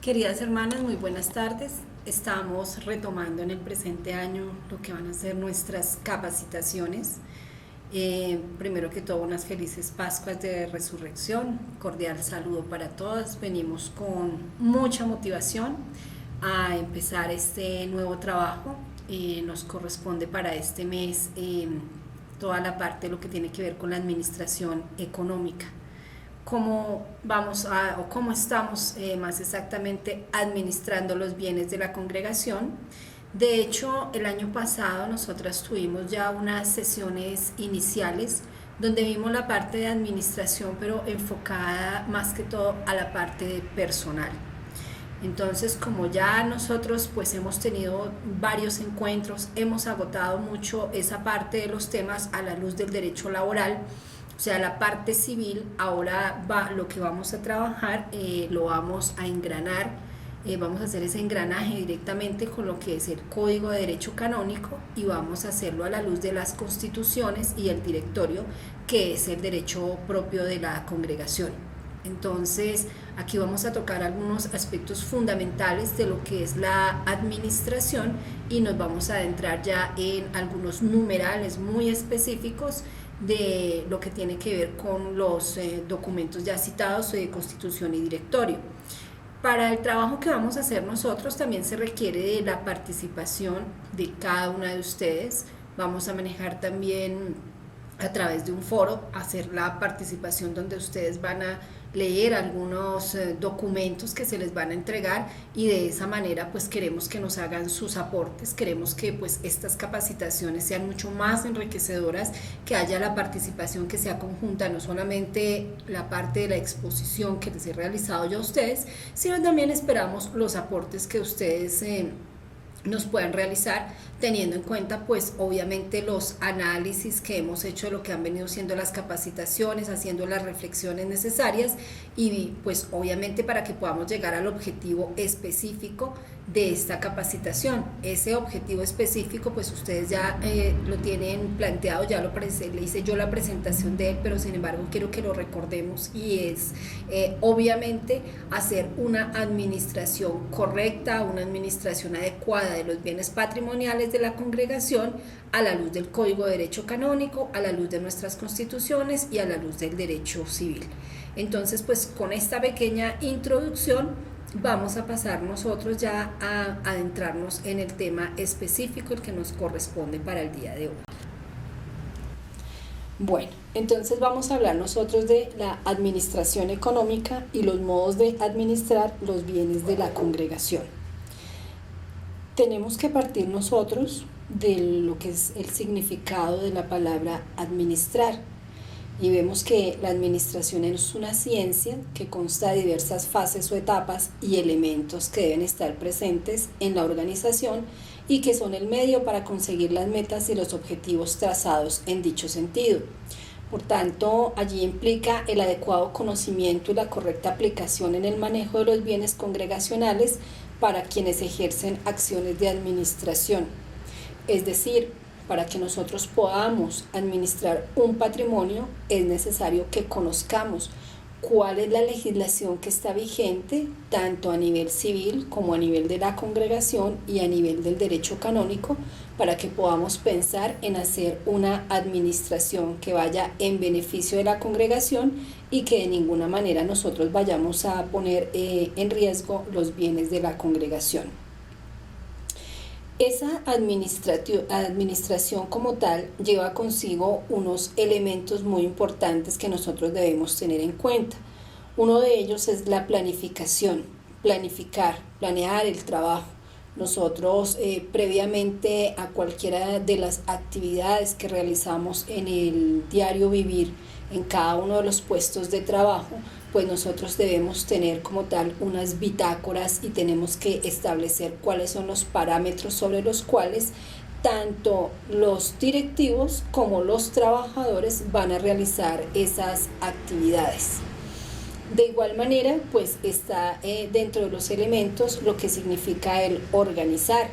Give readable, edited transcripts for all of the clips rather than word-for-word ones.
Queridas hermanas, muy buenas tardes. Estamos retomando en el presente año lo que van a ser nuestras capacitaciones. Primero que todo, unas felices Pascuas de Resurrección. Cordial saludo para todas. Venimos con mucha motivación a empezar este nuevo trabajo. Nos corresponde para este mes toda la parte de lo que tiene que ver con la administración económica. Cómo estamos más exactamente administrando los bienes de la congregación. De hecho, el año pasado nosotras tuvimos ya unas sesiones iniciales donde vimos la parte de administración, pero enfocada más que todo a la parte personal. Entonces, como ya nosotros pues hemos tenido varios encuentros, hemos agotado mucho esa parte de los temas a la luz del derecho laboral, o sea, la parte civil. Ahora lo que vamos a trabajar, lo vamos a engranar, vamos a hacer ese engranaje directamente con lo que es el Código de Derecho Canónico y vamos a hacerlo a la luz de las constituciones y el directorio, que es el derecho propio de la congregación. Entonces, aquí vamos a tocar algunos aspectos fundamentales de lo que es la administración y nos vamos a adentrar ya en algunos numerales muy específicos de lo que tiene que ver con los documentos ya citados de constitución y directorio. Para el trabajo que vamos a hacer nosotros también se requiere de la participación de cada una de ustedes. Vamos a manejar también a través de un foro, hacer la participación donde ustedes van a leer algunos documentos que se les van a entregar y de esa manera pues queremos que nos hagan sus aportes, queremos que pues estas capacitaciones sean mucho más enriquecedoras, que haya la participación que sea conjunta, no solamente la parte de la exposición que les he realizado ya a ustedes, sino también esperamos los aportes que ustedes nos puedan realizar, teniendo en cuenta pues obviamente los análisis que hemos hecho de lo que han venido siendo las capacitaciones, haciendo las reflexiones necesarias y pues obviamente para que podamos llegar al objetivo específico de esta capacitación. Ese objetivo específico pues ustedes ya lo tienen planteado, ya le hice yo la presentación de él, pero sin embargo quiero que lo recordemos y es obviamente hacer una administración correcta, una administración adecuada de los bienes patrimoniales de la congregación a la luz del Código de Derecho Canónico, a la luz de nuestras constituciones y a la luz del derecho civil. Entonces pues con esta pequeña introducción vamos a pasar nosotros ya a adentrarnos en el tema específico, el que nos corresponde para el día de hoy. Bueno, entonces vamos a hablar nosotros de la administración económica y los modos de administrar los bienes de la congregación. Tenemos que partir nosotros de lo que es el significado de la palabra administrar. Y vemos que la administración es una ciencia que consta de diversas fases o etapas y elementos que deben estar presentes en la organización y que son el medio para conseguir las metas y los objetivos trazados en dicho sentido. Por tanto, allí implica el adecuado conocimiento y la correcta aplicación en el manejo de los bienes congregacionales para quienes ejercen acciones de administración. Es decir, para que nosotros podamos administrar un patrimonio es necesario que conozcamos cuál es la legislación que está vigente, tanto a nivel civil como a nivel de la congregación y a nivel del derecho canónico, para que podamos pensar en hacer una administración que vaya en beneficio de la congregación y que de ninguna manera nosotros vayamos a poner en riesgo los bienes de la congregación. Esa administración como tal lleva consigo unos elementos muy importantes que nosotros debemos tener en cuenta. Uno de ellos es la planificación, planear el trabajo. Nosotros previamente a cualquiera de las actividades que realizamos en el diario vivir, en cada uno de los puestos de trabajo, pues nosotros debemos tener como tal unas bitácoras y tenemos que establecer cuáles son los parámetros sobre los cuales tanto los directivos como los trabajadores van a realizar esas actividades. De igual manera, pues está dentro de los elementos lo que significa el organizar.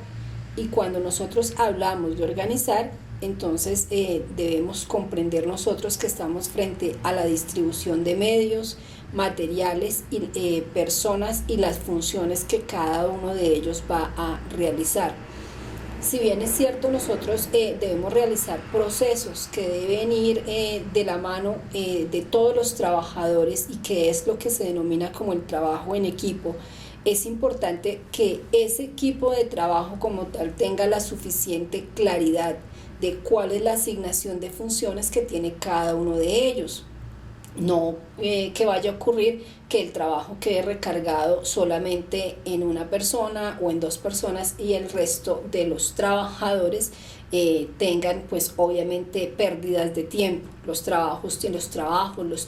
Y cuando nosotros hablamos de organizar, Entonces debemos comprender nosotros que estamos frente a la distribución de medios, materiales y personas y las funciones que cada uno de ellos va a realizar. Si bien es cierto, nosotros debemos realizar procesos que deben ir de la mano de todos los trabajadores y que es lo que se denomina como el trabajo en equipo, es importante que ese equipo de trabajo como tal tenga la suficiente claridad de cuál es la asignación de funciones que tiene cada uno de ellos. No que vaya a ocurrir que el trabajo quede recargado solamente en una persona o en dos personas y el resto de los trabajadores tengan pues obviamente pérdidas de tiempo. Los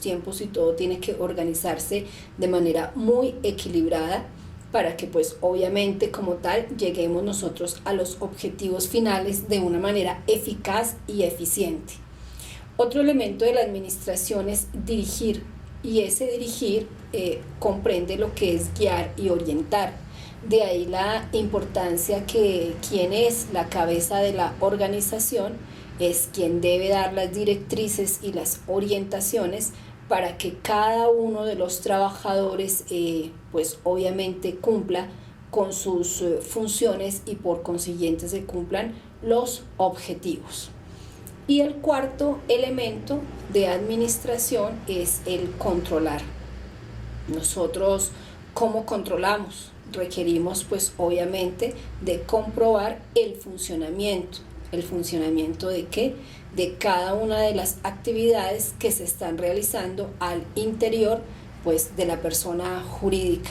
tiempos y todo tiene que organizarse de manera muy equilibrada para que pues obviamente como tal lleguemos nosotros a los objetivos finales de una manera eficaz y eficiente. Otro elemento de la administración es dirigir, y ese dirigir comprende lo que es guiar y orientar. De ahí la importancia que quien es la cabeza de la organización es quien debe dar las directrices y las orientaciones para que cada uno de los trabajadores pues obviamente cumpla con sus funciones y por consiguiente se cumplan los objetivos. Y el cuarto elemento de administración es el controlar. Nosotros, ¿cómo controlamos? Requerimos pues obviamente de comprobar el funcionamiento. ¿El funcionamiento de qué? De cada una de las actividades que se están realizando al interior pues de la persona jurídica.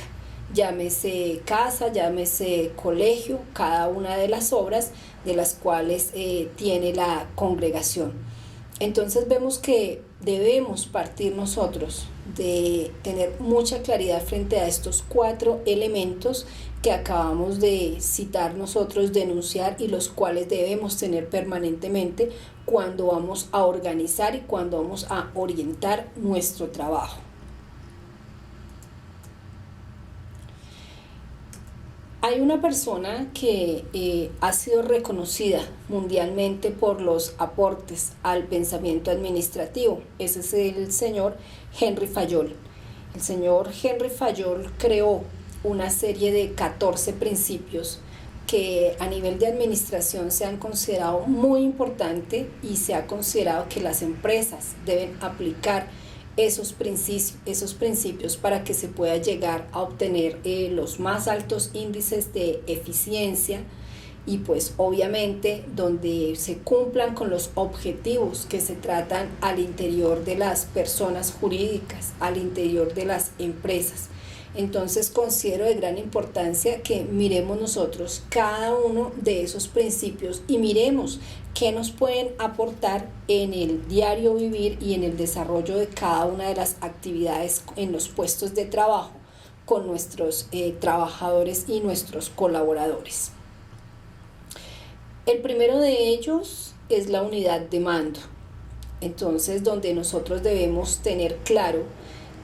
Llámese casa, llámese colegio, cada una de las obras de las cuales tiene la congregación. Entonces vemos que debemos partir nosotros de tener mucha claridad frente a estos 4 elementos que acabamos de citar nosotros, denunciar y los cuales debemos tener permanentemente cuando vamos a organizar y cuando vamos a orientar nuestro trabajo. Hay una persona que ha sido reconocida mundialmente por los aportes al pensamiento administrativo. Ese es el señor Henry Fayol. El señor Henry Fayol creó una serie de 14 principios que a nivel de administración se han considerado muy importante y se ha considerado que las empresas deben aplicar esos principios para que se pueda llegar a obtener los más altos índices de eficiencia y pues obviamente donde se cumplan con los objetivos que se tratan al interior de las personas jurídicas, al interior de las empresas. Entonces considero de gran importancia que miremos nosotros cada uno de esos principios y miremos qué nos pueden aportar en el diario vivir y en el desarrollo de cada una de las actividades en los puestos de trabajo con nuestros trabajadores y nuestros colaboradores. El primero de ellos es la unidad de mando. Entonces, donde nosotros debemos tener claro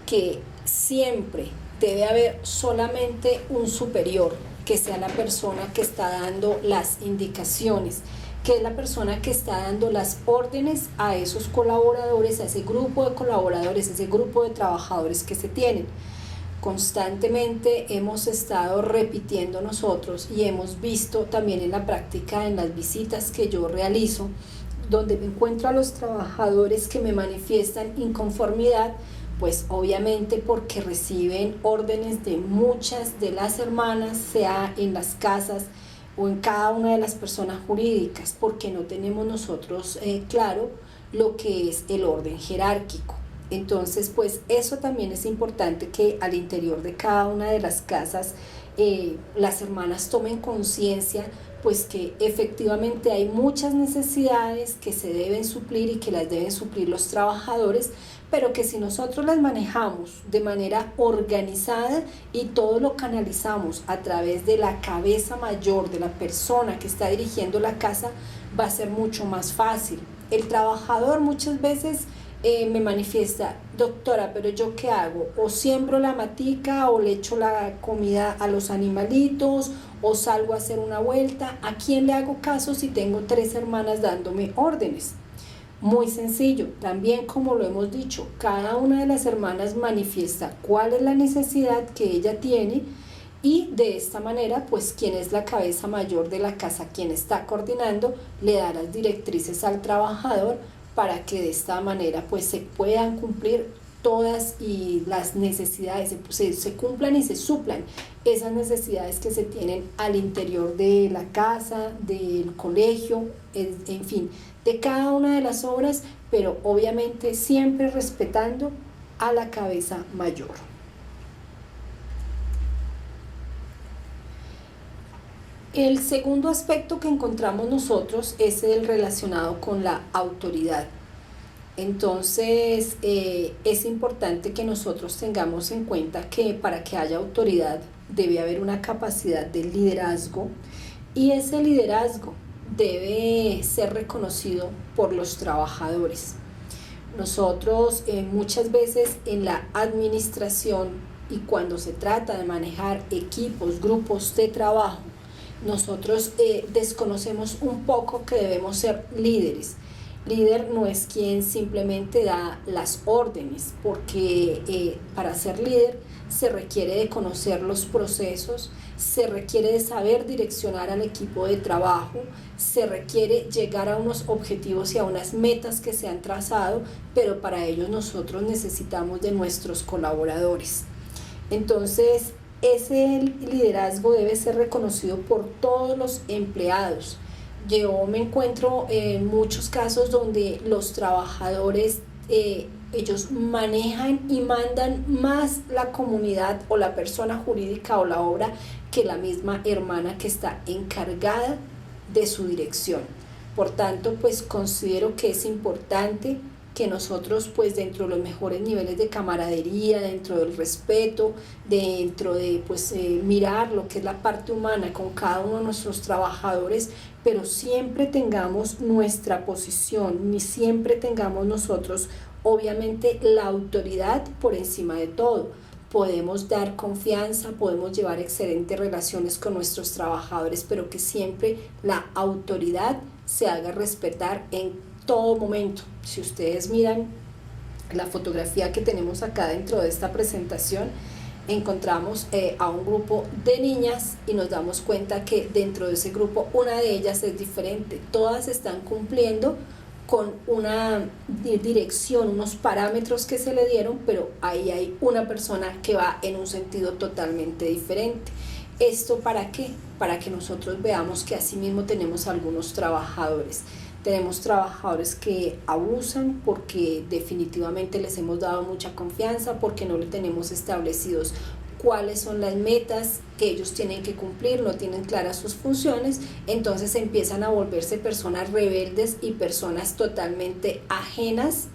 que siempre debe haber solamente un superior, que sea la persona que está dando las indicaciones, que es la persona que está dando las órdenes a esos colaboradores, a ese grupo de colaboradores, ese grupo de trabajadores que se tienen. Constantemente hemos estado repitiendo nosotros y hemos visto también en la práctica, en las visitas que yo realizo, donde me encuentro a los trabajadores que me manifiestan inconformidad, pues obviamente porque reciben órdenes de muchas de las hermanas, sea en las casas o en cada una de las personas jurídicas, porque no tenemos nosotros claro lo que es el orden jerárquico. Entonces, pues eso también es importante que al interior de cada una de las casas las hermanas tomen conciencia, pues que efectivamente hay muchas necesidades que se deben suplir y que las deben suplir los trabajadores, pero que si nosotros las manejamos de manera organizada y todo lo canalizamos a través de la cabeza mayor de la persona que está dirigiendo la casa, va a ser mucho más fácil. El trabajador muchas veces me manifiesta, doctora, pero ¿yo qué hago? O siembro la matica, o le echo la comida a los animalitos, o salgo a hacer una vuelta. ¿A quién le hago caso si tengo 3 hermanas dándome órdenes? Muy sencillo, también como lo hemos dicho, cada una de las hermanas manifiesta cuál es la necesidad que ella tiene, y de esta manera, pues quien es la cabeza mayor de la casa, quien está coordinando, le da las directrices al trabajador para que de esta manera pues se puedan cumplir todas y las necesidades, se cumplan y se suplan esas necesidades que se tienen al interior de la casa, del colegio, en fin, de cada una de las obras, pero obviamente siempre respetando a la cabeza mayor. El segundo aspecto que encontramos nosotros es el relacionado con la autoridad. Entonces, es importante que nosotros tengamos en cuenta que para que haya autoridad debe haber una capacidad de liderazgo, y ese liderazgo debe ser reconocido por los trabajadores. Nosotros muchas veces en la administración y cuando se trata de manejar equipos, grupos de trabajo, nosotros desconocemos un poco que debemos ser líderes. Líder no es quien simplemente da las órdenes, porque para ser líder se requiere de conocer los procesos, se requiere de saber direccionar al equipo de trabajo, se requiere llegar a unos objetivos y a unas metas que se han trazado, pero para ello nosotros necesitamos de nuestros colaboradores. Entonces, ese liderazgo debe ser reconocido por todos los empleados. Yo me encuentro en muchos casos donde los trabajadores, ellos manejan y mandan más la comunidad o la persona jurídica o la obra que la misma hermana que está encargada de su dirección. Por tanto, pues considero que es importante que nosotros, pues dentro de los mejores niveles de camaradería, dentro del respeto, dentro de mirar lo que es la parte humana con cada uno de nuestros trabajadores, pero siempre tengamos nuestra posición, ni siempre tengamos nosotros obviamente la autoridad por encima de todo. Podemos dar confianza, podemos llevar excelentes relaciones con nuestros trabajadores, pero que siempre la autoridad se haga respetar en todo momento. Si ustedes miran la fotografía que tenemos acá dentro de esta presentación, encontramos a un grupo de niñas y nos damos cuenta que dentro de ese grupo una de ellas es diferente. Todas están cumpliendo con una dirección, unos parámetros que se le dieron, pero ahí hay una persona que va en un sentido totalmente diferente. ¿Esto para qué? Para que nosotros veamos que asimismo tenemos algunos trabajadores. Tenemos trabajadores que abusan porque definitivamente les hemos dado mucha confianza, porque no le tenemos establecidos cuáles son las metas que ellos tienen que cumplir, no tienen claras sus funciones, entonces empiezan a volverse personas rebeldes y personas totalmente ajenas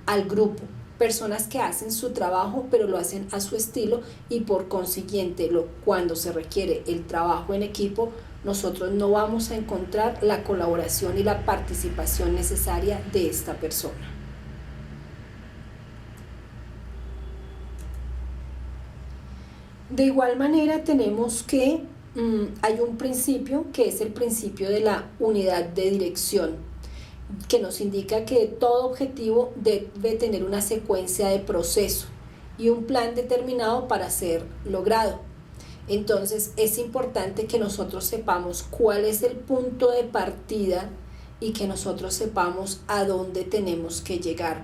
al grupo, personas que hacen su trabajo pero lo hacen a su estilo, y por consiguiente cuando se requiere el trabajo en equipo, nosotros no vamos a encontrar la colaboración y la participación necesaria de esta persona. De igual manera tenemos que hay un principio que es el principio de la unidad de dirección, que nos indica que todo objetivo debe tener una secuencia de proceso y un plan determinado para ser logrado. Entonces es importante que nosotros sepamos cuál es el punto de partida y que nosotros sepamos a dónde tenemos que llegar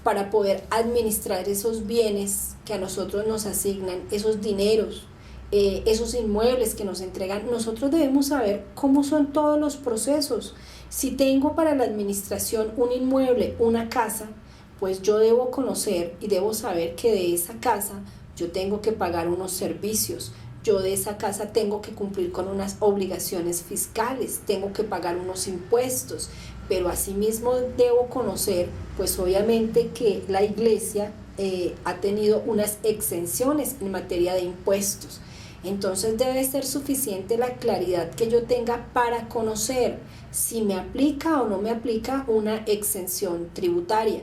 para poder administrar esos bienes que a nosotros nos asignan, esos dineros, esos inmuebles que nos entregan. Nosotros debemos saber cómo son todos los procesos. Si tengo para la administración un inmueble, una casa, pues yo debo conocer y debo saber que de esa casa yo tengo que pagar unos servicios, yo de esa casa tengo que cumplir con unas obligaciones fiscales, tengo que pagar unos impuestos, pero asimismo debo conocer, pues obviamente que la iglesia ha tenido unas exenciones en materia de impuestos. Entonces debe ser suficiente la claridad que yo tenga para conocer si me aplica o no me aplica una exención tributaria.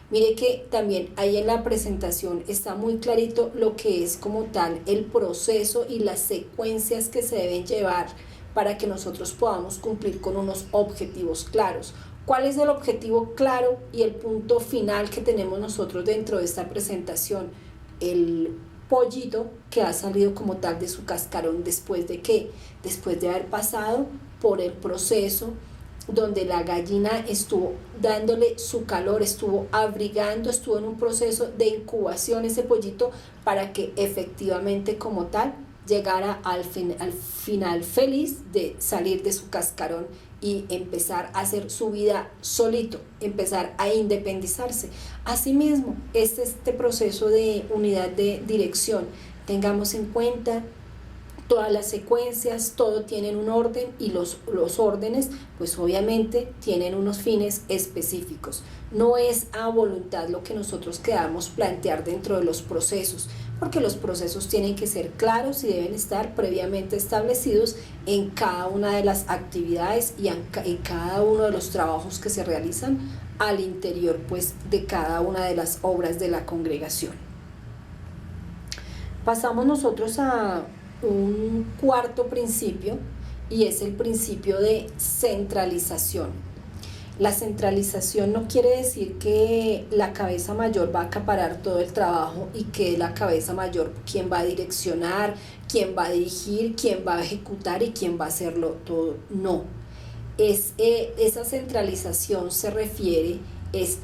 Mire que también ahí en la presentación está muy clarito lo que es como tal el proceso y las secuencias que se deben llevar para que nosotros podamos cumplir con unos objetivos claros. ¿Cuál es el objetivo claro y el punto final que tenemos nosotros dentro de esta presentación? El pollito que ha salido como tal de su cascarón después de ¿qué? Después de haber pasado por el proceso donde la gallina estuvo dándole su calor, estuvo abrigando, estuvo en un proceso de incubación ese pollito para que efectivamente como tal llegara al final feliz de salir de su cascarón y empezar a hacer su vida solito, empezar a independizarse. Asimismo, este proceso de unidad de dirección, tengamos en cuenta todas las secuencias, todo tienen un orden y los órdenes pues obviamente tienen unos fines específicos. No es a voluntad lo que nosotros queramos plantear dentro de los procesos, porque los procesos tienen que ser claros y deben estar previamente establecidos en cada una de las actividades y en cada uno de los trabajos que se realizan al interior pues de cada una de las obras de la congregación. Pasamos nosotros a un cuarto principio y es el principio de centralización. La centralización no quiere decir que la cabeza mayor va a acaparar todo el trabajo y que la cabeza mayor quien va a direccionar, quien va a dirigir, quien va a ejecutar y quien va a hacerlo todo. No, esa centralización se refiere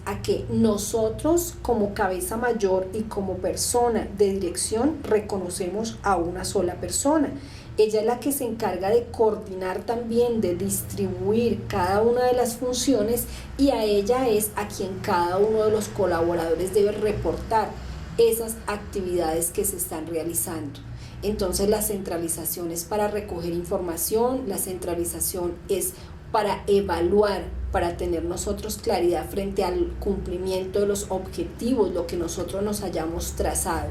a que nosotros como cabeza mayor y como persona de dirección reconocemos a una sola persona. Ella es la que se encarga de coordinar también, de distribuir cada una de las funciones y a ella es a quien cada uno de los colaboradores debe reportar esas actividades que se están realizando. Entonces la centralización es para recoger información, la centralización es para evaluar, para tener nosotros claridad frente al cumplimiento de los objetivos, lo que nosotros nos hayamos trazado.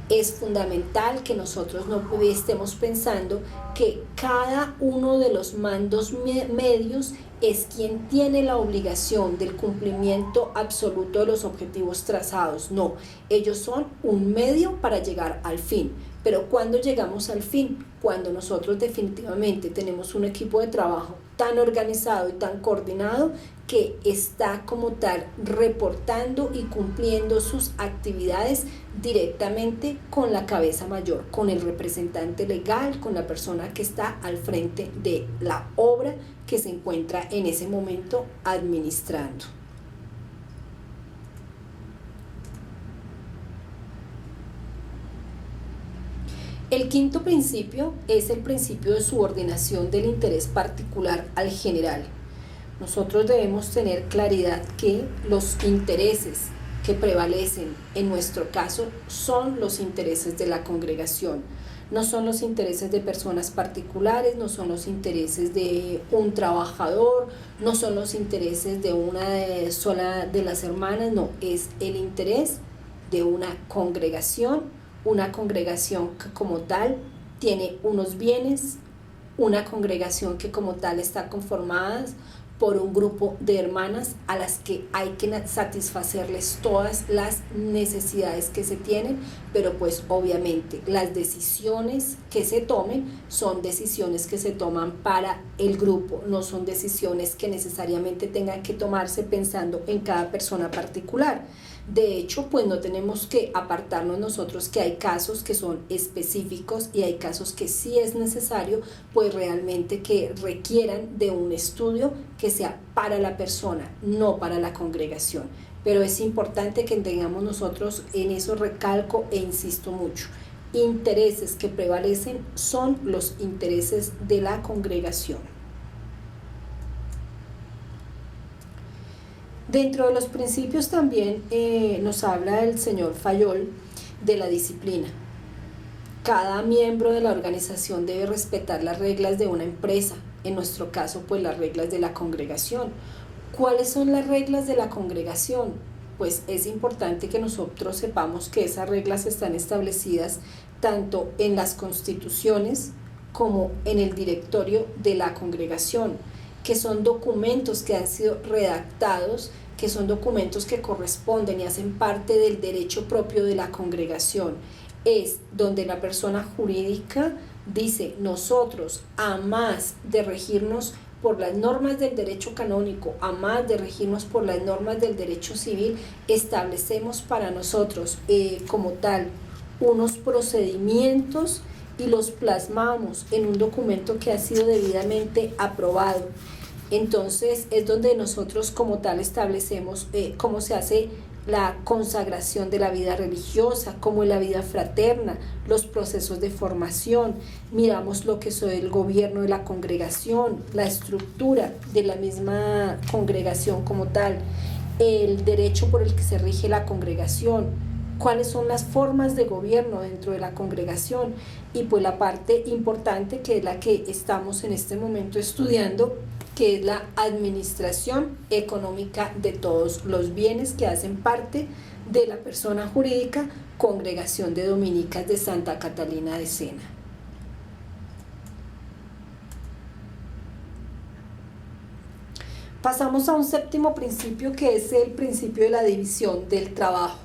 Es fundamental que nosotros no estemos pensando que cada uno de los mandos medios es quien tiene la obligación del cumplimiento absoluto de los objetivos trazados. No, ellos son un medio para llegar al fin. Pero ¿cuándo llegamos al fin? Cuando nosotros definitivamente tenemos un equipo de trabajo tan organizado y tan coordinado que está como tal reportando y cumpliendo sus actividades directamente con la cabeza mayor, con el representante legal, con la persona que está al frente de la obra que se encuentra en ese momento administrando. El quinto principio es el principio de subordinación del interés particular al general. Nosotros debemos tener claridad que los intereses que prevalecen en nuestro caso son los intereses de la congregación, no son los intereses de personas particulares, no son los intereses de un trabajador, no son los intereses de una sola de las hermanas, no, es el interés de una congregación que como tal tiene unos bienes, una congregación que como tal está conformada por un grupo de hermanas a las que hay que satisfacerles todas las necesidades que se tienen, pero pues obviamente las decisiones que se tomen son decisiones que se toman para el grupo, no son decisiones que necesariamente tengan que tomarse pensando en cada persona particular. De hecho, pues no tenemos que apartarnos nosotros que hay casos que son específicos y hay casos que sí es necesario, pues realmente que requieran de un estudio que sea para la persona, no para la congregación. Pero es importante que tengamos nosotros en eso recalco e insisto mucho. Intereses que prevalecen son los intereses de la congregación. Dentro de los principios también nos habla el señor Fayol de la disciplina. Cada miembro de la organización debe respetar las reglas de una empresa, en nuestro caso pues las reglas de la congregación. ¿Cuáles son las reglas de la congregación? Pues es importante que nosotros sepamos que esas reglas están establecidas tanto en las constituciones como en el directorio de la congregación, que son documentos que han sido redactados que son documentos que corresponden y hacen parte del derecho propio de la congregación, es donde la persona jurídica dice: nosotros, a más de regirnos por las normas del derecho canónico, a más de regirnos por las normas del derecho civil, establecemos para nosotros como tal unos procedimientos y los plasmamos en un documento que ha sido debidamente aprobado. Entonces es donde nosotros como tal establecemos cómo se hace la consagración de la vida religiosa, como en la vida fraterna, los procesos de formación, miramos lo que es el gobierno de la congregación, la estructura de la misma congregación como tal, el derecho por el que se rige la congregación, cuáles son las formas de gobierno dentro de la congregación, y pues la parte importante que es la que estamos en este momento estudiando, que es la administración económica de todos los bienes que hacen parte de la persona jurídica Congregación de Dominicas de Santa Catalina de Sena. Pasamos a un séptimo principio, que es el principio de la división del trabajo.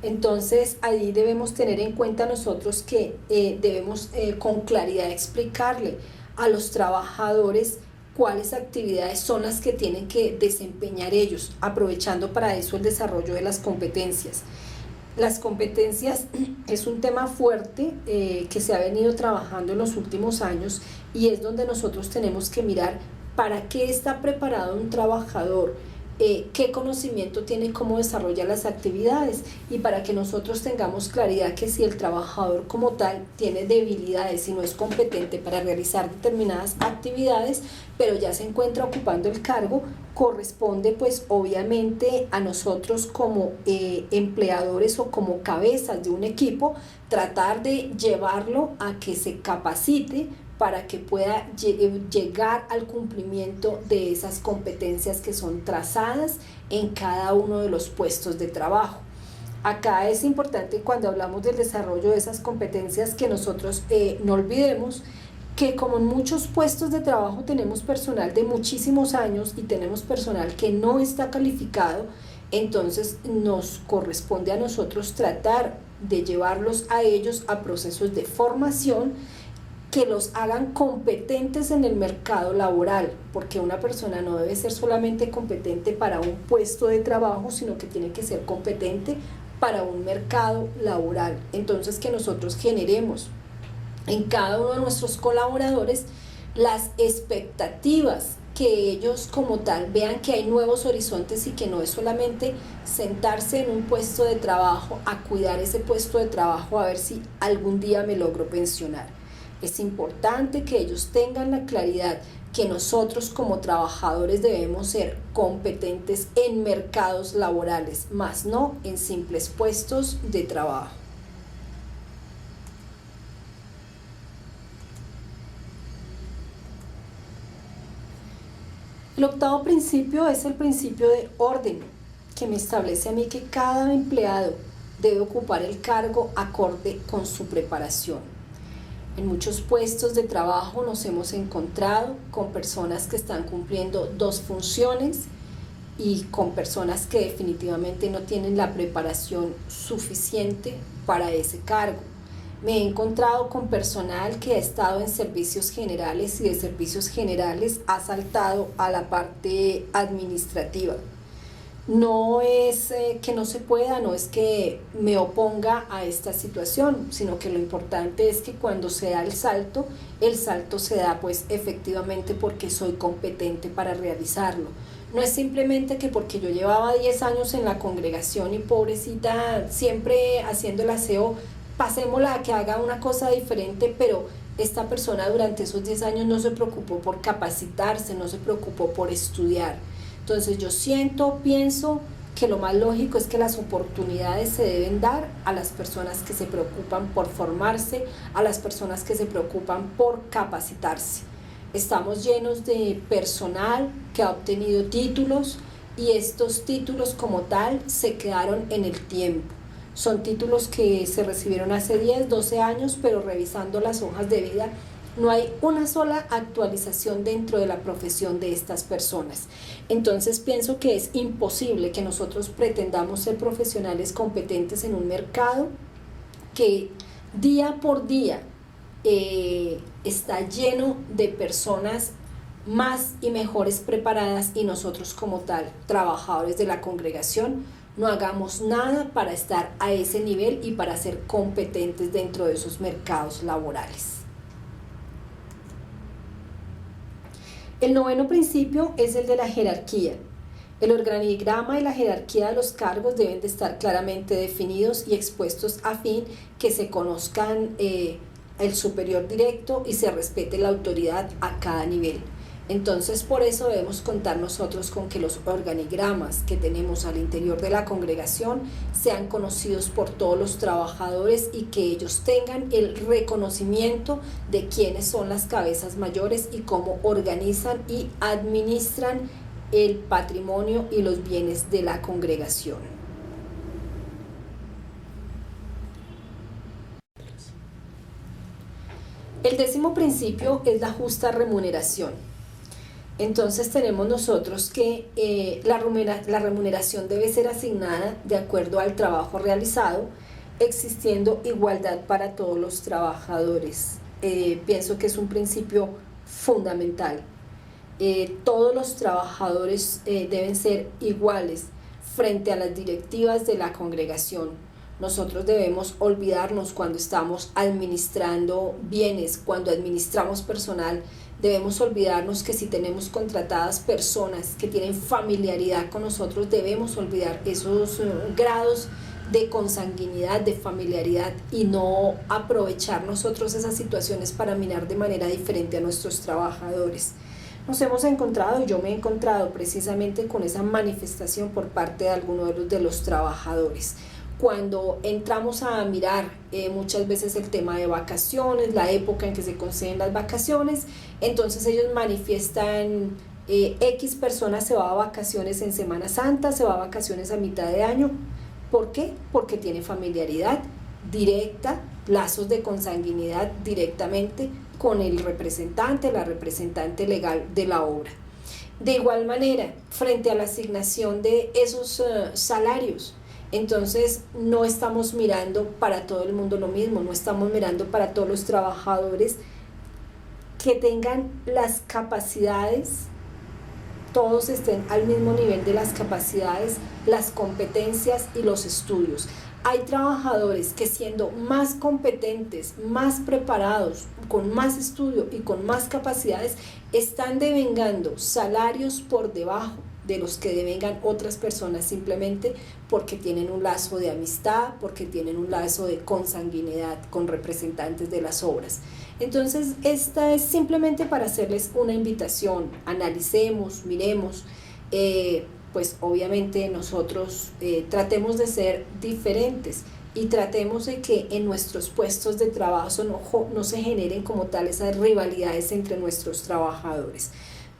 Entonces ahí debemos tener en cuenta nosotros que debemos con claridad explicarle a los trabajadores cuáles actividades son las que tienen que desempeñar ellos, aprovechando para eso el desarrollo de las competencias. Las competencias es un tema fuerte que se ha venido trabajando en los últimos años, y es donde nosotros tenemos que mirar para qué está preparado un trabajador, qué conocimiento tiene, cómo desarrolla las actividades, y para que nosotros tengamos claridad que si el trabajador como tal tiene debilidades y no es competente para realizar determinadas actividades, pero ya se encuentra ocupando el cargo, corresponde pues obviamente a nosotros como empleadores o como cabezas de un equipo tratar de llevarlo a que se capacite para que pueda llegar al cumplimiento de esas competencias que son trazadas en cada uno de los puestos de trabajo. Acá es importante, cuando hablamos del desarrollo de esas competencias, que nosotros no olvidemos que como en muchos puestos de trabajo tenemos personal de muchísimos años y tenemos personal que no está calificado, entonces nos corresponde a nosotros tratar de llevarlos a ellos a procesos de formación que los hagan competentes en el mercado laboral, porque una persona no debe ser solamente competente para un puesto de trabajo, sino que tiene que ser competente para un mercado laboral. Entonces, que nosotros generemos en cada uno de nuestros colaboradores las expectativas, que ellos como tal vean que hay nuevos horizontes y que no es solamente sentarse en un puesto de trabajo a cuidar ese puesto de trabajo a ver si algún día me logro pensionar. Es importante que ellos tengan la claridad que nosotros como trabajadores debemos ser competentes en mercados laborales, más no en simples puestos de trabajo. El octavo principio es el principio de orden, que me establece a mí que cada empleado debe ocupar el cargo acorde con su preparación. En muchos puestos de trabajo nos hemos encontrado con personas que están cumpliendo dos funciones y con personas que definitivamente no tienen la preparación suficiente para ese cargo. Me he encontrado con personal que ha estado en servicios generales y de servicios generales ha saltado a la parte administrativa. No es que no se pueda, no es que me oponga a esta situación, sino que lo importante es que cuando se da el salto se da pues efectivamente porque soy competente para realizarlo. No es simplemente que porque yo llevaba 10 años en la congregación y pobrecita siempre haciendo el aseo, pasémosla a que haga una cosa diferente, pero esta persona durante esos 10 años no se preocupó por capacitarse, no se preocupó por estudiar. Entonces yo pienso que lo más lógico es que las oportunidades se deben dar a las personas que se preocupan por formarse, a las personas que se preocupan por capacitarse. Estamos llenos de personal que ha obtenido títulos y estos títulos como tal se quedaron en el tiempo. Son títulos que se recibieron hace 10, 12 años, pero revisando las hojas de vida No hay una sola actualización dentro de la profesión de estas personas. Entonces pienso que es imposible que nosotros pretendamos ser profesionales competentes en un mercado que día por día está lleno de personas más y mejores preparadas, y nosotros como tal, trabajadores de la congregación, no hagamos nada para estar a ese nivel y para ser competentes dentro de esos mercados laborales. El noveno principio es el de la jerarquía. El organigrama y la jerarquía de los cargos deben de estar claramente definidos y expuestos a fin que se conozcan el superior directo y se respete la autoridad a cada nivel. Entonces, por eso debemos contar nosotros con que los organigramas que tenemos al interior de la congregación sean conocidos por todos los trabajadores y que ellos tengan el reconocimiento de quiénes son las cabezas mayores y cómo organizan y administran el patrimonio y los bienes de la congregación. El décimo principio es la justa remuneración. Entonces tenemos nosotros que la remuneración debe ser asignada de acuerdo al trabajo realizado, existiendo igualdad para todos los trabajadores. Pienso que es un principio fundamental. Todos los trabajadores deben ser iguales frente a las directivas de la congregación. Nosotros debemos olvidarnos cuando estamos administrando bienes, cuando administramos personal, debemos olvidarnos que si tenemos contratadas personas que tienen familiaridad con nosotros, debemos olvidar esos grados de consanguinidad, de familiaridad, y no aprovechar nosotros esas situaciones para mirar de manera diferente a nuestros trabajadores. Nos hemos encontrado, yo me he encontrado precisamente con esa manifestación por parte de algunos de los trabajadores. Cuando entramos a mirar muchas veces el tema de vacaciones, la época en que se conceden las vacaciones, entonces ellos manifiestan X personas se va a vacaciones en Semana Santa, se va a vacaciones a mitad de año. ¿Por qué? Porque tiene familiaridad directa, lazos de consanguinidad directamente con el representante, la representante legal de la obra. De igual manera, frente a la asignación de esos salarios, entonces no estamos mirando para todo el mundo lo mismo, no estamos mirando para todos los trabajadores que tengan las capacidades, todos estén al mismo nivel de las capacidades, las competencias y los estudios. Hay trabajadores que, siendo más competentes, más preparados, con más estudio y con más capacidades, están devengando salarios por debajo de los que devengan otras personas, simplemente porque tienen un lazo de amistad, porque tienen un lazo de consanguinidad con representantes de las obras. Entonces, esta es simplemente para hacerles una invitación. Analicemos, miremos, pues obviamente nosotros tratemos de ser diferentes y tratemos de que en nuestros puestos de trabajo no se generen como tal esas rivalidades entre nuestros trabajadores.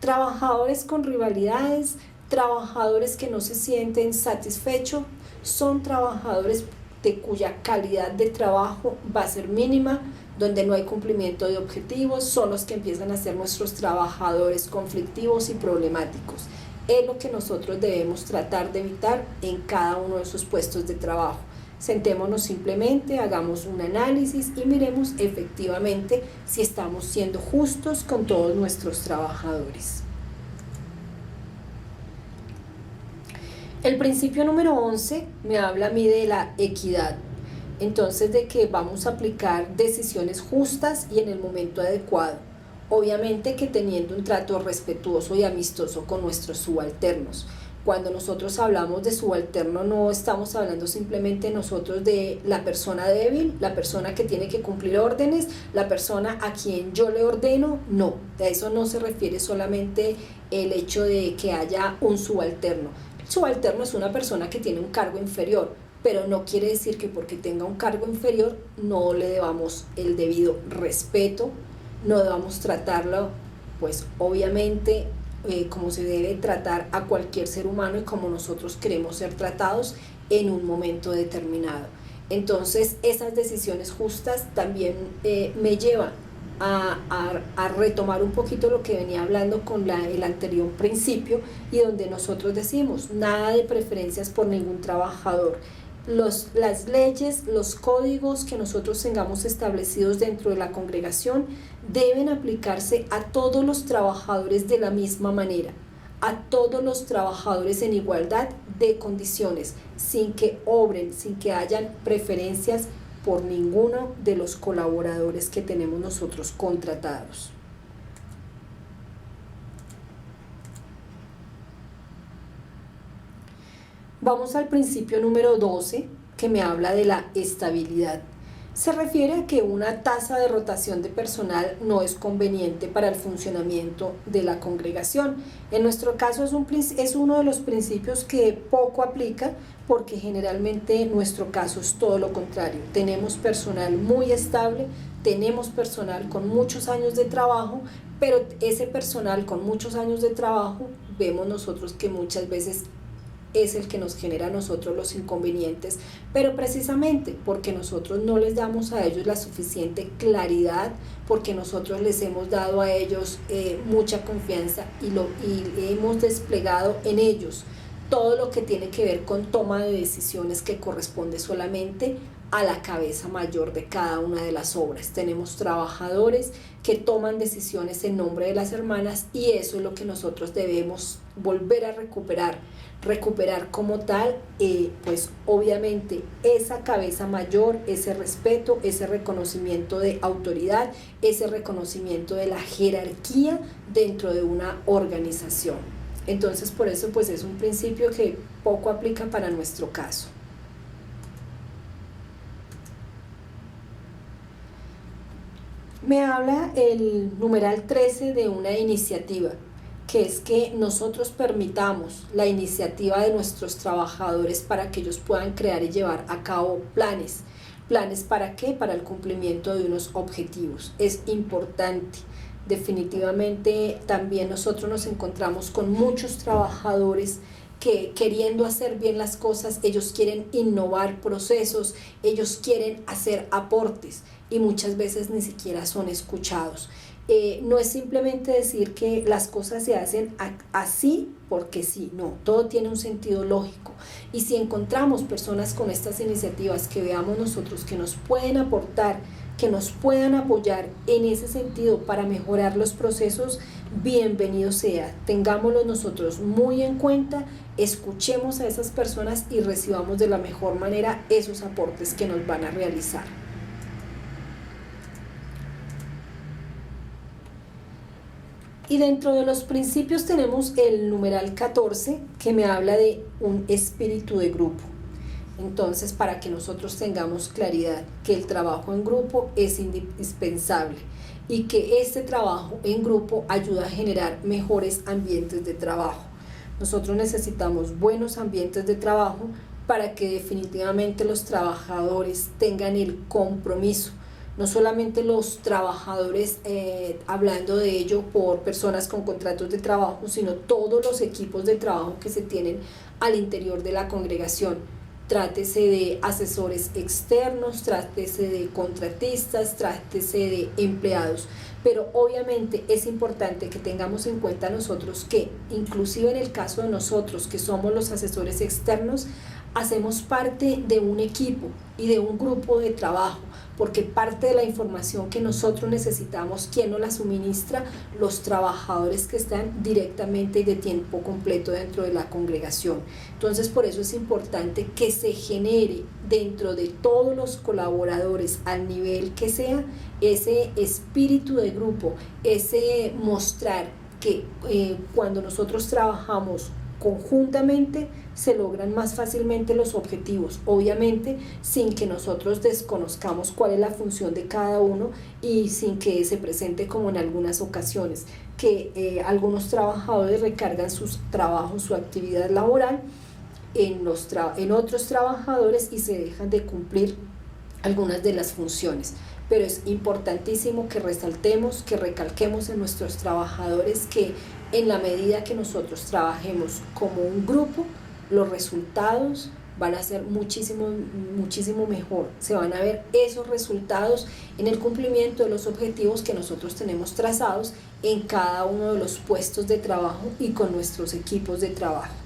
Trabajadores con rivalidades, trabajadores que no se sienten satisfechos, son trabajadores de cuya calidad de trabajo va a ser mínima, donde no hay cumplimiento de objetivos, son los que empiezan a ser nuestros trabajadores conflictivos y problemáticos. Es lo que nosotros debemos tratar de evitar en cada uno de esos puestos de trabajo. Sentémonos simplemente, hagamos un análisis y miremos efectivamente si estamos siendo justos con todos nuestros trabajadores. El principio número 11 me habla a mí de la equidad. Entonces, de que vamos a aplicar decisiones justas y en el momento adecuado. Obviamente que teniendo un trato respetuoso y amistoso con nuestros subalternos. Cuando nosotros hablamos de subalterno, no estamos hablando simplemente nosotros de la persona débil, la persona que tiene que cumplir órdenes, la persona a quien yo le ordeno. No, a eso no se refiere solamente el hecho de que haya un subalterno. El subalterno es una persona que tiene un cargo inferior, pero no quiere decir que porque tenga un cargo inferior no le debamos el debido respeto, no debamos tratarlo, pues obviamente, como se debe tratar a cualquier ser humano y como nosotros queremos ser tratados en un momento determinado. Entonces, esas decisiones justas también me llevan a retomar un poquito lo que venía hablando con el anterior principio, y donde nosotros decimos nada de preferencias por ningún trabajador. Las leyes, los códigos que nosotros tengamos establecidos dentro de la congregación deben aplicarse a todos los trabajadores de la misma manera, a todos los trabajadores en igualdad de condiciones, sin que obren, sin que hayan preferencias por ninguno de los colaboradores que tenemos nosotros contratados. Vamos al principio número 12, que me habla de la estabilidad. Se refiere a que una tasa de rotación de personal no es conveniente para el funcionamiento de la congregación. En nuestro caso es uno de los principios que poco aplica, porque generalmente nuestro caso es todo lo contrario. Tenemos personal muy estable, tenemos personal con muchos años de trabajo, pero ese personal con muchos años de trabajo vemos nosotros que muchas veces es el que nos genera a nosotros los inconvenientes, pero precisamente porque nosotros no les damos a ellos la suficiente claridad, porque nosotros les hemos dado a ellos mucha confianza y hemos desplegado en ellos todo lo que tiene que ver con toma de decisiones que corresponde solamente a la cabeza mayor de cada una de las obras. Tenemos trabajadores que toman decisiones en nombre de las hermanas, y eso es lo que nosotros debemos volver a recuperar como tal, pues obviamente esa cabeza mayor, ese respeto, ese reconocimiento de autoridad, ese reconocimiento de la jerarquía dentro de una organización. Entonces, por eso pues es un principio que poco aplica para nuestro caso. Me habla el numeral 13 de una iniciativa, que es que nosotros permitamos la iniciativa de nuestros trabajadores para que ellos puedan crear y llevar a cabo planes. ¿Planes para qué? Para el cumplimiento de unos objetivos. Es importante. Definitivamente también nosotros nos encontramos con muchos trabajadores que, queriendo hacer bien las cosas, ellos quieren innovar procesos, ellos quieren hacer aportes, y muchas veces ni siquiera son escuchados. No es simplemente decir que las cosas se hacen así porque sí, no, todo tiene un sentido lógico, y si encontramos personas con estas iniciativas que veamos nosotros que nos pueden aportar, que nos puedan apoyar en ese sentido para mejorar los procesos, bienvenido sea. Tengámoslo nosotros muy en cuenta, escuchemos a esas personas y recibamos de la mejor manera esos aportes que nos van a realizar. Y dentro de los principios tenemos el numeral 14, que me habla de un espíritu de grupo. Entonces, para que nosotros tengamos claridad que el trabajo en grupo es indispensable, y que este trabajo en grupo ayuda a generar mejores ambientes de trabajo. Nosotros necesitamos buenos ambientes de trabajo para que definitivamente los trabajadores tengan el compromiso. No solamente los trabajadores, hablando de ello por personas con contratos de trabajo, sino todos los equipos de trabajo que se tienen al interior de la congregación. Trátese de asesores externos, trátese de contratistas, trátese de empleados. Pero obviamente es importante que tengamos en cuenta nosotros que, inclusive en el caso de nosotros que somos los asesores externos, hacemos parte de un equipo y de un grupo de trabajo, porque parte de la información que nosotros necesitamos, ¿quién nos la suministra? Los trabajadores que están directamente y de tiempo completo dentro de la congregación. Entonces, por eso es importante que se genere dentro de todos los colaboradores, al nivel que sea, ese espíritu de grupo, ese mostrar que cuando nosotros trabajamos conjuntamente se logran más fácilmente los objetivos, obviamente sin que nosotros desconozcamos cuál es la función de cada uno, y sin que se presente como en algunas ocasiones que algunos trabajadores recargan sus trabajos, su actividad laboral en otros trabajadores, y se dejan de cumplir algunas de las funciones. Pero es importantísimo que resaltemos, que recalquemos en nuestros trabajadores que en la medida que nosotros trabajemos como un grupo, los resultados van a ser muchísimo mejor. Se van a ver esos resultados en el cumplimiento de los objetivos que nosotros tenemos trazados en cada uno de los puestos de trabajo y con nuestros equipos de trabajo.